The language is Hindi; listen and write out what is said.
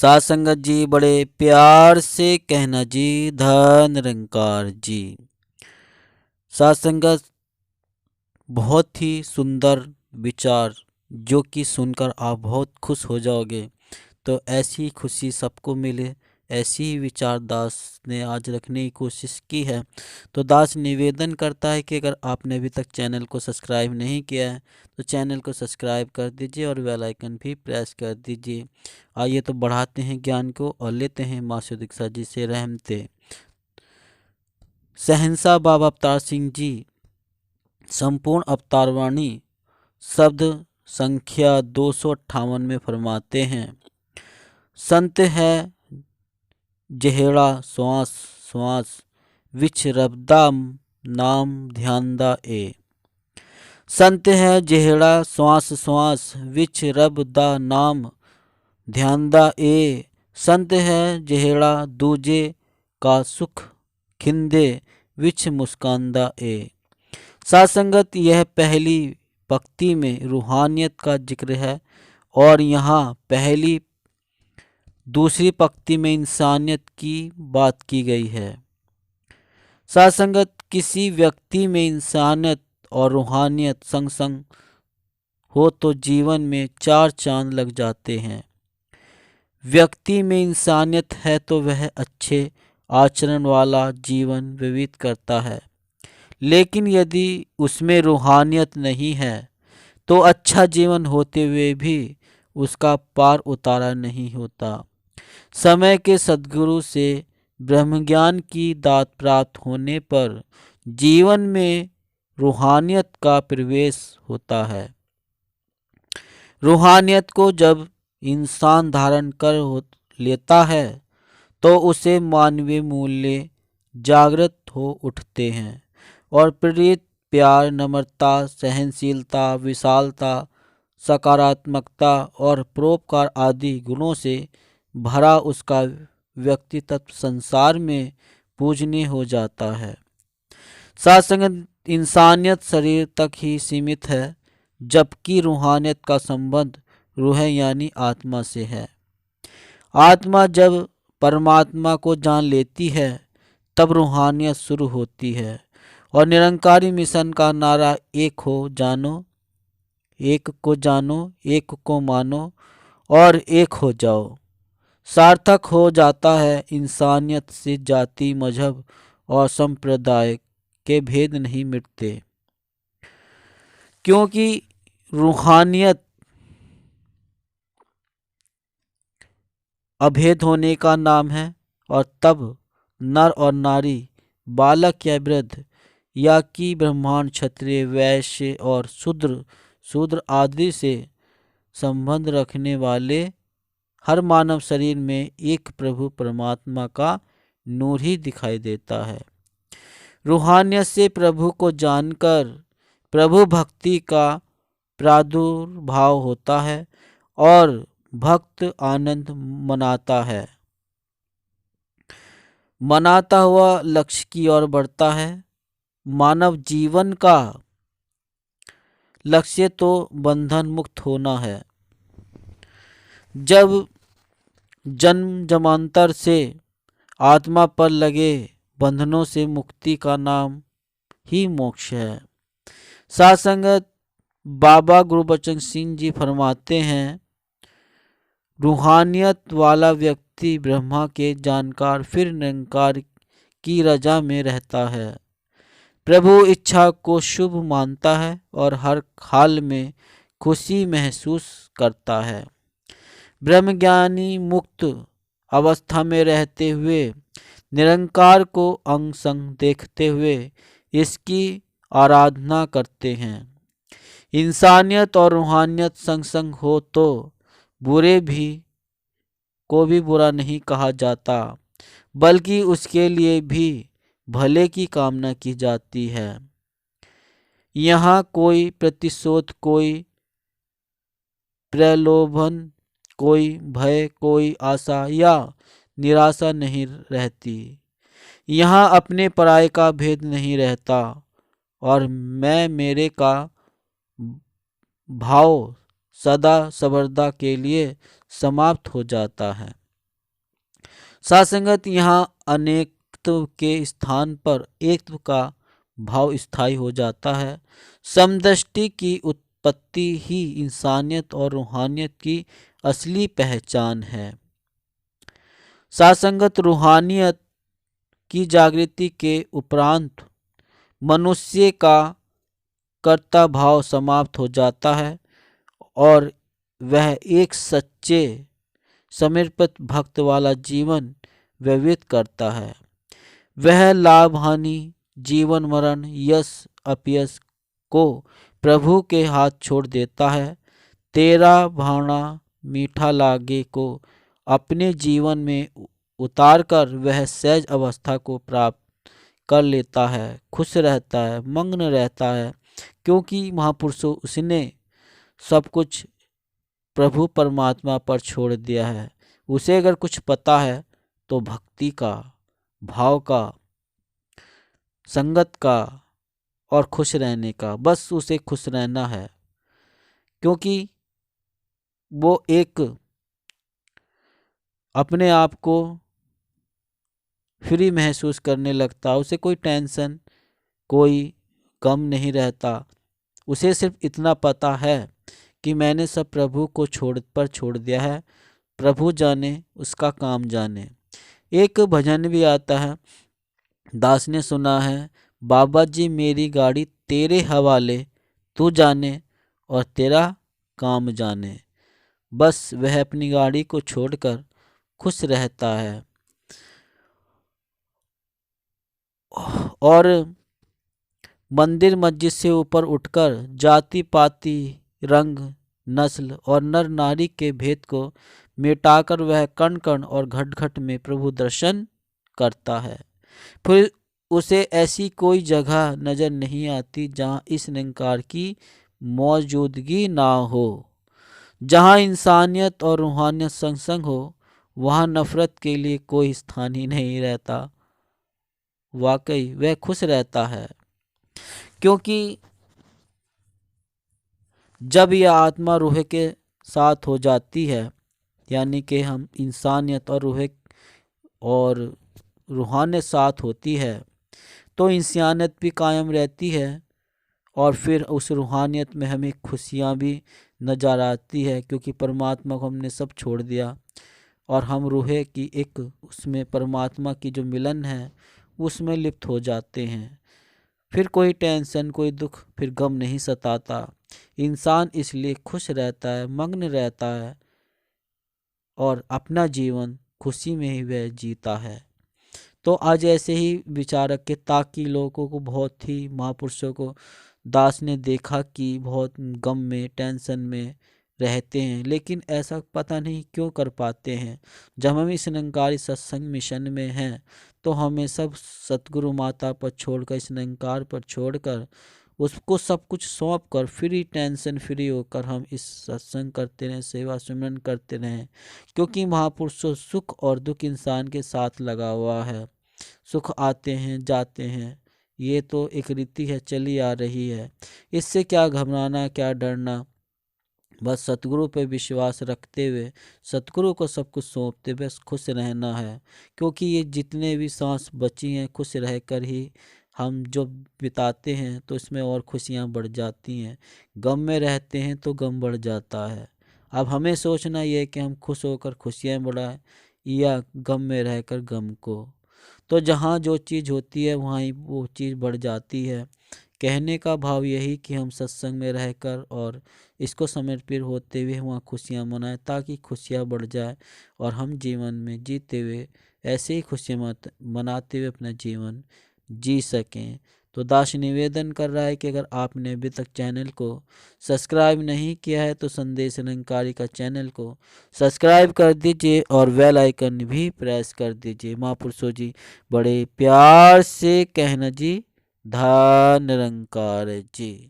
साथ संगत जी बड़े प्यार से कहना जी धन निरंकार जी। साथ संगत बहुत ही सुंदर विचार जो कि सुनकर आप बहुत खुश हो जाओगे। तो ऐसी खुशी सबको मिले, ऐसी ही विचार दास ने आज रखने की कोशिश की है। तो दास निवेदन करता है कि अगर आपने अभी तक चैनल को सब्सक्राइब नहीं किया है तो चैनल को सब्सक्राइब कर दीजिए और बेल आइकन भी प्रेस कर दीजिए। आइए तो बढ़ाते हैं ज्ञान को और लेते हैं माँ दीक्षा जी से रहमते। शहंशाह बाबा अवतार सिंह जी संपूर्ण अवतारवाणी शब्द संख्या 258 में फरमाते हैं, संत है जेहड़ा श्वास श्वास विच रबदा नाम ध्यानदा ए। संत है जेहड़ा श्वास श्वास विच रबदा नाम ध्यानदा ए। संत है जेहड़ा दूजे का सुख खिंदे विच मुस्कानदा ए। साथ संगत यह पहली पंक्ति में रूहानियत का जिक्र है और यहाँ पहली दूसरी पंक्ति में इंसानियत की बात की गई है। साथ संगत किसी व्यक्ति में इंसानियत और रूहानियत संग संग हो तो जीवन में चार चांद लग जाते हैं। व्यक्ति में इंसानियत है तो वह अच्छे आचरण वाला जीवन व्यतीत करता है, लेकिन यदि उसमें रूहानियत नहीं है तो अच्छा जीवन होते हुए भी उसका पार उतारा नहीं होता। समय के सद्गुरु से ब्रह्मज्ञान की दात प्राप्त होने पर जीवन में रूहानियत का प्रवेश होता है। रूहानियत को जब इंसान धारण कर लेता है तो उसे मानवीय मूल्य जागृत हो उठते हैं और प्रेरित प्यार, नम्रता, सहनशीलता, विशालता, सकारात्मकता और परोपकार आदि गुणों से भरा उसका व्यक्तित्व संसार में पूजनीय हो जाता है। साथ संगत इंसानियत शरीर तक ही सीमित है, जबकि रूहानियत का संबंध रूह यानी आत्मा से है। आत्मा जब परमात्मा को जान लेती है तब रूहानियत शुरू होती है और निरंकारी मिशन का नारा एक हो जानो, एक को जानो, एक को मानो और एक हो जाओ सार्थक हो जाता है। इंसानियत से जाति, मजहब और संप्रदाय के भेद नहीं मिटते, क्योंकि रूहानियत अभेद होने का नाम है। और तब नर और नारी, बालक या वृद्ध, या कि ब्राह्मण, क्षत्रिय, वैश्य और शूद्र आदि से संबंध रखने वाले हर मानव शरीर में एक प्रभु परमात्मा का नूर ही दिखाई देता है। रूहानियत से प्रभु को जानकर प्रभु भक्ति का प्रादुर्भाव होता है और भक्त आनंद मनाता हुआ लक्ष्य की ओर बढ़ता है। मानव जीवन का लक्ष्य तो बंधन मुक्त होना है। जब जन्म जन्मांतर से आत्मा पर लगे बंधनों से मुक्ति का नाम ही मोक्ष है। साथ संगत बाबा गुरबचन सिंह जी फरमाते हैं, रूहानियत वाला व्यक्ति ब्रह्मा के जानकार फिर निरंकार की रजा में रहता है। प्रभु इच्छा को शुभ मानता है और हर हाल में खुशी महसूस करता है। ब्रह्मज्ञानी मुक्त अवस्था में रहते हुए निरंकार को अंग संग देखते हुए इसकी आराधना करते हैं। इंसानियत और रूहानियत संग संग हो तो बुरे को भी बुरा नहीं कहा जाता, बल्कि उसके लिए भी भले की कामना की जाती है। यहाँ कोई प्रतिशोध, कोई प्रलोभन, कोई भय, कोई आशा या निराशा नहीं रहती। यहाँ अपने पराये का भेद नहीं रहता और मैं मेरे का भाव सदा सर्वदा के लिए समाप्त हो जाता है। सासंगत यहाँ अनेकत्व के स्थान पर एकत्व का भाव स्थायी हो जाता है। समदृष्टि की उत्पत्ति ही इंसानियत और रूहानियत की असली पहचान है। सासंगत रूहानियत की जागृति के उपरांत मनुष्य का कर्ता भाव समाप्त हो जाता है और वह एक सच्चे समर्पित भक्त वाला जीवन व्यतीत करता है। वह लाभ हानि, जीवन मरण, यश अपयश को प्रभु के हाथ छोड़ देता है। तेरा भाना मीठा लागे को अपने जीवन में उतार कर वह सहज अवस्था को प्राप्त कर लेता है, खुश रहता है, मग्न रहता है, क्योंकि महापुरुषों उसने सब कुछ प्रभु परमात्मा पर छोड़ दिया है। उसे अगर कुछ पता है तो भक्ति का, भाव का, संगत का और खुश रहने का। बस उसे खुश रहना है, क्योंकि वो एक अपने आप को फ्री महसूस करने लगता। उसे कोई टेंशन, कोई गम नहीं रहता। उसे सिर्फ इतना पता है कि मैंने सब प्रभु को छोड़ दिया है। प्रभु जाने, उसका काम जाने। एक भजन भी आता है, दास ने सुना है, बाबा जी मेरी गाड़ी तेरे हवाले, तू जाने और तेरा काम जाने। बस वह अपनी गाड़ी को छोड़कर खुश रहता है और मंदिर मस्जिद से ऊपर उठकर जाति पाति, रंग, नस्ल और नर नारी के भेद को मिटाकर वह कण कण और घट घट में प्रभु दर्शन करता है। फिर उसे ऐसी कोई जगह नजर नहीं आती जहां इस निरंकार की मौजूदगी ना हो। जहां इंसानियत और रूहानियत संग संग हो, वहां नफरत के लिए कोई स्थान ही नहीं रहता। वाकई वह खुश रहता है, क्योंकि जब यह आत्मा रूह के साथ हो जाती है, यानी कि हम इंसानियत और रूहानियत साथ होती है, तो इंसानियत भी कायम रहती है और फिर उस रूहानियत में हमें खुशियाँ भी नजर आती है, क्योंकि परमात्मा को हमने सब छोड़ दिया और हम रूह की एक उसमें परमात्मा की जो मिलन है उसमें लिप्त हो जाते हैं। फिर कोई टेंशन, कोई दुख, फिर गम नहीं सताता। इंसान इसलिए खुश रहता है, मग्न रहता है और अपना जीवन खुशी में ही वह जीता है। तो आज ऐसे ही विचारक के ताकि लोगों को बहुत ही महापुरुषों को दास ने देखा कि बहुत गम में, टेंशन में रहते हैं, लेकिन ऐसा पता नहीं क्यों कर पाते हैं। जब हम इस निरंकारी सत्संग मिशन में हैं तो हमें सब सतगुरु माता पर छोड़कर, इस निरंकार पर छोड़कर, उसको सब कुछ सौंप कर फ्री, टेंशन फ्री होकर हम इस सत्संग करते रहें, सेवा सुमरन करते रहें, क्योंकि महापुरुषों सुख और दुख इंसान के साथ लगा हुआ है। सुख आते हैं, जाते हैं, ये तो एक रीति है, चली आ रही है। इससे क्या घबराना, क्या डरना। बस सतगुरु पे विश्वास रखते हुए, सतगुरु को सब कुछ सौंपते हुए खुश रहना है, क्योंकि ये जितने भी सांस बची हैं खुश रहकर ही हम जो बिताते हैं तो इसमें और खुशियाँ बढ़ जाती हैं। गम में रहते हैं तो गम बढ़ जाता है। अब हमें सोचना ये है कि हम खुश होकर खुशियाँ बढ़ाएं या गम में रहकर गम को। तो जहाँ जो चीज़ होती है वहाँ ही वो चीज़ बढ़ जाती है। कहने का भाव यही कि हम सत्संग में रहकर और इसको समर्पित होते हुए वहाँ खुशियाँ मनाएं, ताकि खुशियाँ बढ़ जाए और हम जीवन में जीते हुए ऐसे ही खुशियाँ मनाते हुए अपना जीवन जी सकें। तो दास निवेदन कर रहा है कि अगर आपने अभी तक चैनल को सब्सक्राइब नहीं किया है तो संदेश निरंकारी का चैनल को सब्सक्राइब कर दीजिए और बेल आइकन भी प्रेस कर दीजिए। महापुरुषों जी बड़े प्यार से कहना जी, धन निरंकार जी।